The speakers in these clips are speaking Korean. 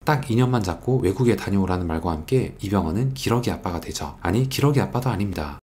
딱 2년만 잡고 외국에 다녀오라는 말과 함께 이병헌은 기러기 아빠가 되죠. 아니, 기러기 아빠도 아닙니다.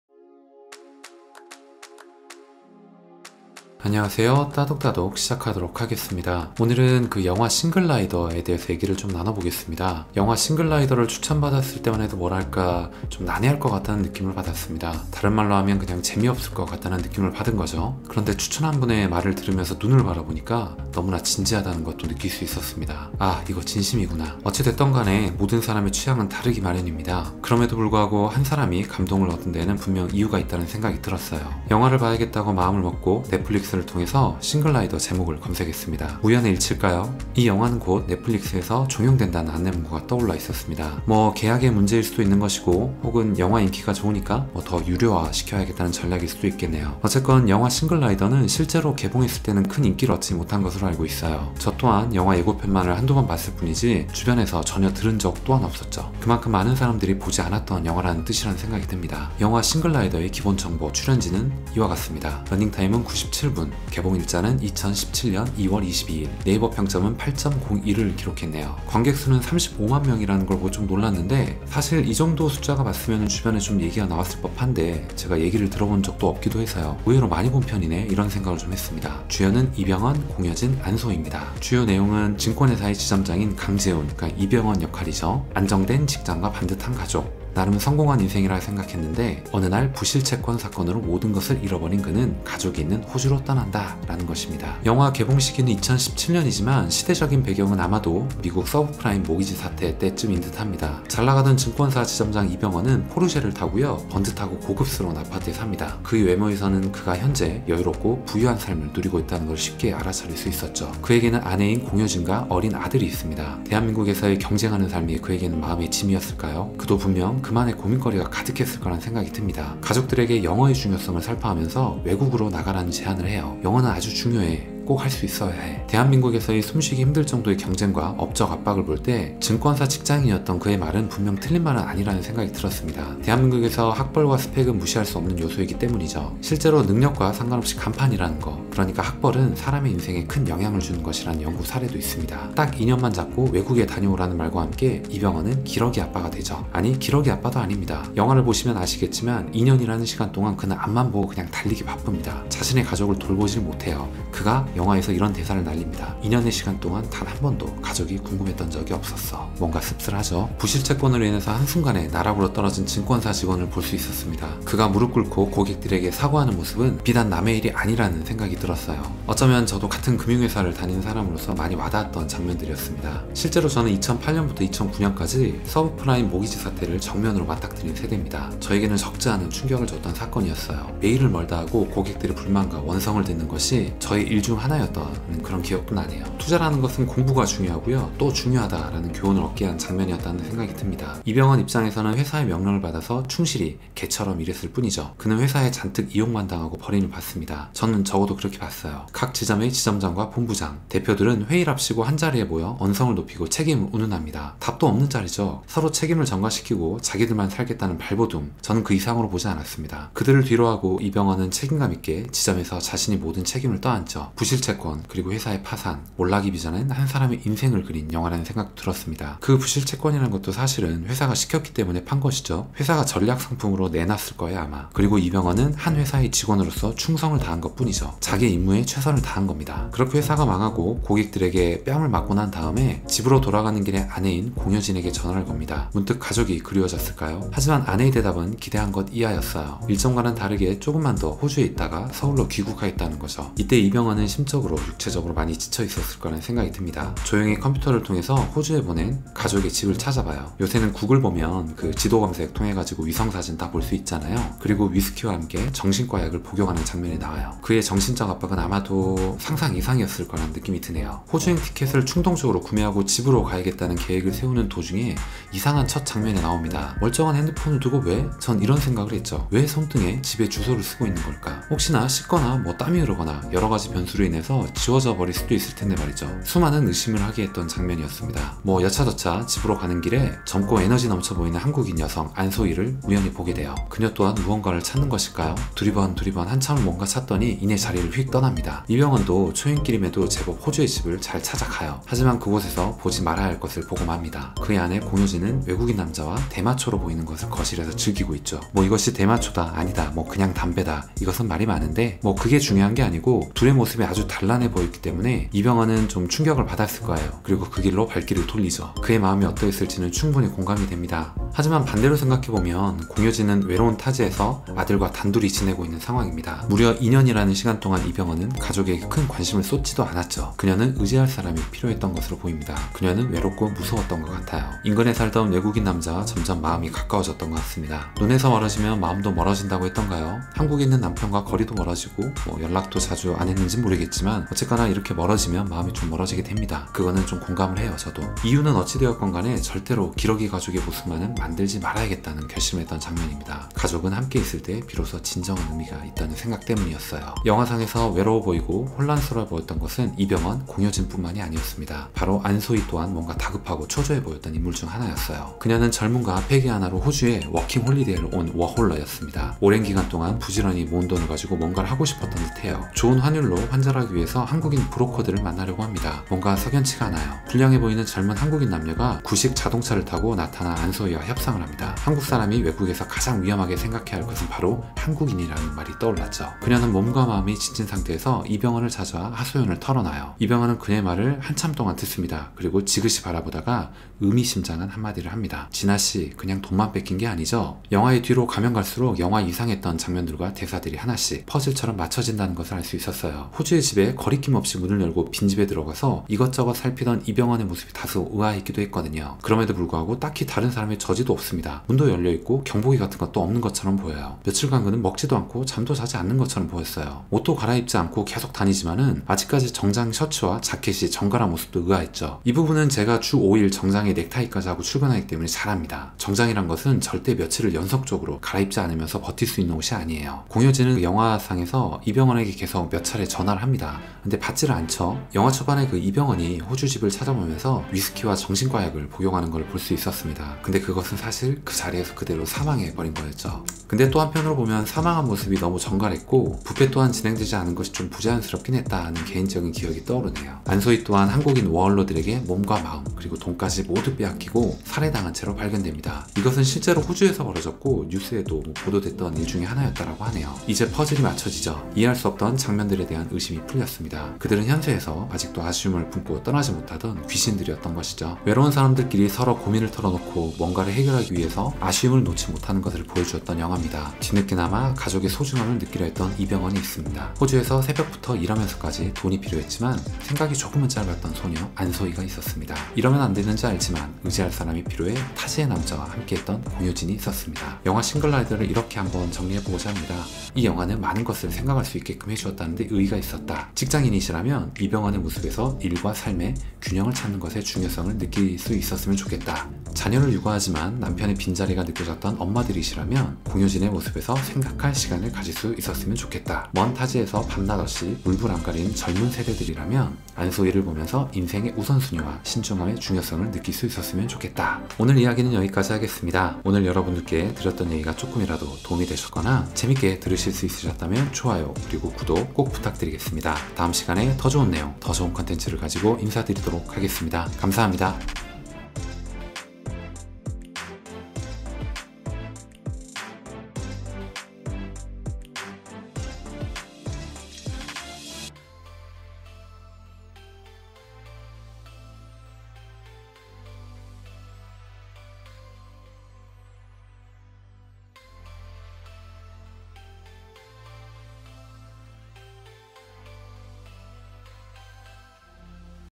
안녕하세요. 따독따독 시작하도록 하겠습니다. 오늘은 그 영화 싱글라이더에 대해서 얘기를 좀 나눠보겠습니다. 영화 싱글라이더를 추천받았을 때만 해도 뭐랄까 좀 난해할 것 같다는 느낌을 받았습니다. 다른 말로 하면 그냥 재미없을 것 같다는 느낌을 받은 거죠. 그런데 추천한 분의 말을 들으면서 눈을 바라보니까 너무나 진지하다는 것도 느낄 수 있었습니다. 아, 이거 진심이구나. 어찌됐던 간에 모든 사람의 취향은 다르기 마련입니다. 그럼에도 불구하고 한 사람이 감동을 얻은 데에는 분명 이유가 있다는 생각이 들었어요. 영화를 봐야겠다고 마음을 먹고 넷플릭스를 통해서 싱글라이더 제목을 검색했습니다. 우연의 일치일까요? 이 영화는 곧 넷플릭스에서 종영된다는 안내문구가 떠올라 있었습니다. 뭐 계약의 문제일 수도 있는 것이고 혹은 영화 인기가 좋으니까 더 유료화 시켜야겠다는 전략일 수도 있겠네요. 어쨌건 영화 싱글라이더는 실제로 개봉했을 때는 큰 인기를 얻지 못한 것으로 알고 있어요. 저 또한 영화 예고편만을 한두 번 봤을 뿐이지 주변에서 전혀 들은 적 또한 없었죠. 그만큼 많은 사람들이 보지 않았던 영화라는 뜻이라는 생각이 듭니다. 영화 싱글라이더의 기본 정보 출연진은 이와 같습니다. 러닝타임은 97분, 개봉일자는 2017년 2월 22일, 네이버 평점은 8.01을 기록했네요. 관객수는 35만 명이라는 걸 보고 좀 놀랐는데 사실 이 정도 숫자가 봤으면 주변에 좀 얘기가 나왔을 법한데 제가 얘기를 들어본 적도 없기도 해서요. 의외로 많이 본 편이네 이런 생각을 좀 했습니다. 주연은 이병헌, 공여진, 안소희입니다. 주요 내용은 증권회사의 지점장인 강재훈, 그러니까 이병헌 역할이죠. 안정된 직장과 반듯한 가족, 나름 성공한 인생이라 생각했는데 어느 날 부실 채권 사건으로 모든 것을 잃어버린 그는 가족이 있는 호주로 떠난다 라는 것입니다. 영화 개봉 시기는 2017년이지만 시대적인 배경은 아마도 미국 서브프라임 모기지 사태 때쯤인 듯 합니다. 잘나가던 증권사 지점장 이병헌은 포르쉐를 타고요, 번듯하고 고급스러운 아파트에 삽니다. 그의 외모에서는 그가 현재 여유롭고 부유한 삶을 누리고 있다는 걸 쉽게 알아차릴 수 있었죠. 그에게는 아내인 공효진과 어린 아들이 있습니다. 대한민국에서의 경쟁하는 삶이 그에게는 마음의 짐이었을까요? 그도 분명 그만의 고민거리가 가득했을 거란 생각이 듭니다. 가족들에게 영어의 중요성을 설파하면서 외국으로 나가라는 제안을 해요. 영어는 아주 중요해. 꼭 할 수 있어야 해. 대한민국에서의 숨쉬기 힘들 정도의 경쟁과 업적 압박을 볼 때 증권사 직장인이었던 그의 말은 분명 틀린 말은 아니라는 생각이 들었습니다. 대한민국에서 학벌과 스펙은 무시할 수 없는 요소이기 때문이죠. 실제로 능력과 상관없이 간판이라는 거, 그러니까 학벌은 사람의 인생에 큰 영향을 주는 것이라는 연구 사례도 있습니다. 딱 2년만 잡고 외국에 다녀오라는 말과 함께 이병헌은 기러기 아빠가 되죠. 아니, 기러기 아빠도 아닙니다. 영화를 보시면 아시겠지만 2년이라는 시간 동안 그는 앞만 보고 그냥 달리기 바쁩니다. 자신의 가족을 돌보질 못해요. 그가 영화에서 이런 대사를 날립니다. 2년의 시간 동안 단 한 번도 가족이 궁금했던 적이 없었어. 뭔가 씁쓸하죠. 부실 채권으로 인해서 한순간에 나락으로 떨어진 증권사 직원을 볼 수 있었습니다. 그가 무릎 꿇고 고객들에게 사과하는 모습은 비단 남의 일이 아니라는 생각이 들었어요. 어쩌면 저도 같은 금융회사를 다닌 사람으로서 많이 와닿았던 장면들이었습니다. 실제로 저는 2008년부터 2009년까지 서브프라임 모기지 사태를 정면으로 맞닥뜨린 세대입니다. 저에게는 적지 않은 충격을 줬던 사건이었어요. 메일을 멀다 하고 고객들의 불만과 원성을 듣는 것이 저의 일 중 하나였던 그런 기억도 나네요. 투자라는 것은 공부가 중요하고요, 또 중요하다라는 교훈을 얻게 한 장면이었다는 생각이 듭니다. 이병헌 입장에서는 회사의 명령을 받아서 충실히 개처럼 일했을 뿐이죠. 그는 회사에 잔뜩 이용만 당하고 버림을 받습니다. 저는 적어도 그렇게 봤어요. 각 지점의 지점장과 본부장, 대표들은 회의를 앞시고 한자리에 모여 언성을 높이고 책임을 운운합니다. 답도 없는 자리죠. 서로 책임을 전가시키고 자기들만 살겠다는 발버둥, 저는 그 이상으로 보지 않았습니다. 그들을 뒤로하고 이병헌은 책임감 있게 지점에서 자신이 모든 책임을 떠안죠. 부실 채권, 그리고 회사의 파산, 몰락이 빚어낸 한 사람의 인생을 그린 영화라는 생각도 들었습니다. 그 부실 채권이라는 것도 사실은 회사가 시켰기 때문에 판 것이죠. 회사가 전략 상품으로 내놨을 거예요, 아마. 그리고 이병헌은 한 회사의 직원으로서 충성을 다한 것 뿐이죠. 자기의 임무에 최선을 다한 겁니다. 그렇게 회사가 망하고 고객들에게 뺨을 맞고 난 다음에 집으로 돌아가는 길에 아내인 공효진에게 전화를 겁니다. 문득 가족이 그리워졌을까요? 하지만 아내의 대답은 기대한 것 이하였어요. 일정과는 다르게 조금만 더 호주에 있다가 서울로 귀국하였다는 거죠. 이때 이병헌은 심적으로 육체적으로 많이 지쳐 있었을 거라는 생각이 듭니다. 조용히 컴퓨터를 통해서 호주에 보낸 가족의 집을 찾아봐요. 요새는 구글 보면 그 지도 검색 통해 가지고 위성사진 다 볼 수 있잖아요. 그리고 위스키와 함께 정신과 약을 복용하는 장면이 나와요. 그의 정신적 압박은 아마도 상상 이상이었을 거라는 느낌이 드네요. 호주행 티켓을 충동적으로 구매하고 집으로 가야겠다는 계획을 세우는 도중에 이상한 첫 장면이 나옵니다. 멀쩡한 핸드폰을 두고 왜? 전 이런 생각을 했죠. 왜 손등에 집의 주소를 쓰고 있는 걸까? 혹시나 씻거나 땀이 흐르거나 여러 가지 변수로 인해서 지워져 버릴 수도 있을 텐데 말이죠. 수많은 의심을 하게 했던 장면이었습니다. 뭐 여차저차 집으로 가는 길에 젊고 에너지 넘쳐 보이는 한국인 여성 안소희를 우연히 보게 돼요. 그녀 또한 무언가를 찾는 것일까요? 두리번 한참을 뭔가 찾더니 이내 자리를 휙 떠납니다. 이병헌도 초행길임에도 제법 호주의 집을 잘 찾아가요. 하지만 그곳에서 보지 말아야 할 것을 보고 맙니다. 그의 아내 공효진은 외국인 남자와 대마초로 보이는 것을 거실에서 즐기고 있죠. 뭐 이것이 대마초다, 아니다, 뭐 그냥 담배다, 이것은 말이 많은데 뭐 그게 중요한 게 아니고 둘의 모습이 아주 단란해 보였기 때문에 이병헌은 좀 충격을 받았을 거예요. 그리고 그 길로 발길을 돌리죠. 그의 마음이 어떠했을지는 충분히 공감이 됩니다. 하지만 반대로 생각해보면 공효진은 외로운 타지에서 아들과 단둘이 지내고 있는 상황입니다. 무려 2년이라는 시간 동안 이병헌은 가족에게 큰 관심을 쏟지도 않았죠. 그녀는 의지할 사람이 필요했던 것으로 보입니다. 그녀는 외롭고 무서웠던 것 같아요. 인근에 살던 외국인 남자와 점점 마음이 가까워졌던 것 같습니다. 눈에서 멀어지면 마음도 멀어진다고 했던가요? 한국에 있는 남편과 거리도 멀어지고 뭐 연락도 자주 안 했는지 모르겠지만 어쨌거나 이렇게 멀어지면 마음이 좀 멀어지게 됩니다. 그거는 좀 공감을 해요. 저도. 이유는 어찌되었건 간에 절대로 기러기 가족의 모습만은 만들지 말아야겠다는 결심했던 장면입니다. 가족은 함께 있을 때 비로소 진정한 의미가 있다는 생각 때문이었어요. 영화상에서 외로워 보이고 혼란스러워 보였던 것은 이병헌, 공효진뿐만이 아니었습니다. 바로 안소희 또한 뭔가 다급하고 초조해 보였던 인물 중 하나였어요. 그녀는 젊음과 패기 하나로 호주에 워킹 홀리데이를 온 워홀러였습니다. 오랜 기간 동안 부지런히 모은 돈을 가지고 뭔가를 하고 싶었던 듯해요. 좋은 환율로 환전하기 위해서 한국인 브로커들을 만나려고 합니다. 뭔가 석연치가 않아요. 불량해 보이는 젊은 한국인 남녀가 구식 자동차를 타고 나타난 안소희와 협상을 합니다. 한국 사람이 외국에서 가장 위험하게 생각해야 할 것은 바로 한국인이라는 말이 떠올랐죠. 그녀는 몸과 마음이 지친 상태에서 이병헌을 찾아 하소연을 털어놔요. 이병헌은 그녀의 말을 한참 동안 듣습니다. 그리고 지그시 바라보다가 의미심장한 한마디를 합니다. 진아씨, 그냥 돈만 뺏긴 게 아니죠? 영화의 뒤로 가면 갈수록 영화 이상했던 장면들과 대사들이 하나씩 퍼즐처럼 맞춰진다는 것을 알 수 있었어요. 호주의 집에 거리낌 없이 문을 열고 빈집에 들어가서 이것저것 살피던 이병헌의 모습이 다소 의아했기도 했거든요. 그럼에도 불구하고 딱히 다른 사람의 저지도 없습니다. 문도 열려있고 경보기 같은 것도 없는 것처럼 보여요. 며칠간 그는 먹지도 않고 잠도 자지 않는 것처럼 보였어요. 옷도 갈아입지 않고 계속 다니지만은 아직까지 정장 셔츠와 자켓이 정갈한 모습도 의아했죠. 이 부분은 제가 주 5일 정장에 넥타이까지 하고 출근하기 때문에 잘 압니다. 정장이란 것은 절대 며칠을 연속적으로 갈아입지 않으면서 버틸 수 있는 옷이 아니에요. 공효진은 영화상에서 이병헌에게 계속 몇 차례 전화를 합니다. 근데 받지를 않죠. 영화 초반에 그 이병헌이 호주 집을 찾아보면서 위스키와 정신과약을 복용하는 걸 볼 수 있었습니다. 근데 그것은 사실 그 자리에서 그대로 사망해버린 거였죠. 근데 또 한편으로 보면 사망한 모습이 너무 정갈했고 부패 또한 진행되지 않은 것이 좀 부자연스럽긴 했다 하는 개인적인 기억이 떠오르네요. 안소희 또한 한국인 워홀러들에게 몸과 마음 그리고 돈까지 모두 빼앗기고 살해당한 채로 발견됩니다. 이것은 실제로 호주에서 벌어졌고 뉴스에도 보도됐던 일 중에 하나였다고 하네요. 이제 퍼즐이 맞춰지죠. 이해할 수 없던 장면들에 대한 의심이 풀렸습니다. 그들은 현세에서 아직도 아쉬움을 품고 떠나지 못하던 귀신들이었던 것이죠. 외로운 사람들끼리 서로 고민을 털어놓고 뭔가를 해결하기 위해서 아쉬움을 놓지 못하는 것을 보여주었던 영화입니다. 뒤늦게나마 가족의 소중함을 느끼려 했던 이병헌이 있습니다. 호주에서 새벽부터 일하면서까지 돈이 필요했지만 생각이 조금은 짧았던 소녀 안소희가 있었습니다. 이러면 안 되는지 알지만 의지할 사람이 필요해 타지의 남자와 함께했던 공효진이 있었습니다. 영화 싱글라이더를 이렇게 한번 정리해보고자 합니다. 이 영화는 많은 것을 생각할 수 있게끔 해주었다는데 의의가 있었다. 직장인이시라면 이병헌의 모습에서 일과 삶의 균형을 찾는 것의 중요성을 느낄 수 있었으면 좋겠다. 자녀를 육아하지만 남편의 빈자리가 느껴졌던 엄마들이시라면 공효진의 모습에서 생각할 시간을 가질 수 있었으면 좋겠다. 먼 타지에서 밤낮 없이 물불 안 가린 젊은 세대들이라면 안소희를 보면서 인생의 우선순위와 신중함의 중요성을 느낄 수 있었으면 좋겠다. 오늘 이야기는 여기까지 하겠습니다. 오늘 여러분들께 드렸던 얘기가 조금이라도 도움이 되셨거나 재밌게 들으실 수 있으셨다면 좋아요 그리고 구독 꼭 부탁드리겠습니다. 다음 시간에 더 좋은 내용, 더 좋은 컨텐츠를 가지고 인사드리도록 하겠습니다. 감사합니다.